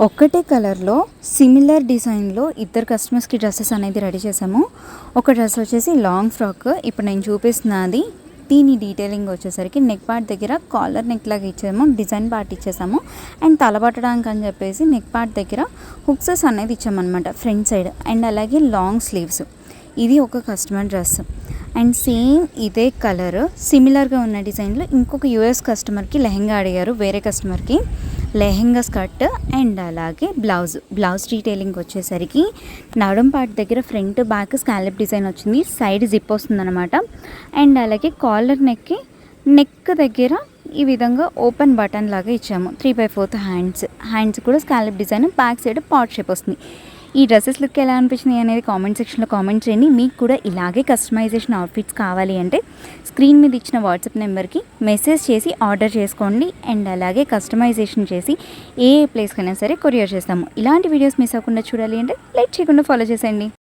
ఒకటే కలర్లో సిమిలర్ డిజైన్లో ఇద్దరు కస్టమర్స్కి డ్రెస్సెస్ అనేది రెడీ చేసాము. ఒక డ్రెస్ వచ్చేసి లాంగ్ ఫ్రాక్, ఇప్పుడు నేను చూపిస్తున్నది. దీని డీటెయిలింగ్ వచ్చేసరికి నెక్ పార్ట్ దగ్గర కాలర్ నెక్ లాగా ఇచ్చాము, డిజైన్ పార్ట్ ఇచ్చేసాము. అండ్ తలబట్టడానికి అని చెప్పేసి నెక్ పార్ట్ దగ్గర హుక్సెస్ అనేది ఇచ్చామన్నమాట ఫ్రంట్ సైడ్. అండ్ అలాగే లాంగ్ స్లీవ్స్. ఇది ఒక కస్టమర్ డ్రెస్. అండ్ సేమ్ ఇదే కలర్ సిమిలర్గా ఉన్న డిజైన్లో ఇంకొక యూఎస్ కస్టమర్కి లెహెంగా అడిగారు. వేరే కస్టమర్కి లెహెంగా స్కర్ట్ అండ్ అలాగే బ్లౌజ్ డీటెయిలింగ్ వచ్చేసరికి నడుం పార్ట్ దగ్గర ఫ్రంట్ బ్యాక్ స్కాలప్ డిజైన్ వచ్చింది, సైడ్ జిప్ వస్తుందన్నమాట. అండ్ అలాగే కాలర్ నెక్ దగ్గర ఈ విధంగా ఓపెన్ బటన్ లాగా ఇచ్చాము. 3/4 హ్యాండ్స్ కూడా scallop design, back side pot shape వస్తుంది. ఈ డ్రెస్సెస్ లుక్ ఎలా అనిపించినాయి అనేది కామెంట్ సెక్షన్లో కామెంట్ చేయండి. మీకు కూడా ఇలాగే కస్టమైజేషన్ అవుట్ఫిట్స్ కావాలి అంటే స్క్రీన్ మీద ఇచ్చిన వాట్సాప్ నెంబర్కి మెసేజ్ చేసి ఆర్డర్ చేసుకోండి. అండ్ అలాగే కస్టమైజేషన్ చేసి ఏ ప్లేస్కైనా సరే కొరియర్ చేస్తాము. ఇలాంటి వీడియోస్ మిస్ అవ్వకుండా చూడాలి అంటే లైక్ చేయకుండా ఫాలో చేసేయండి.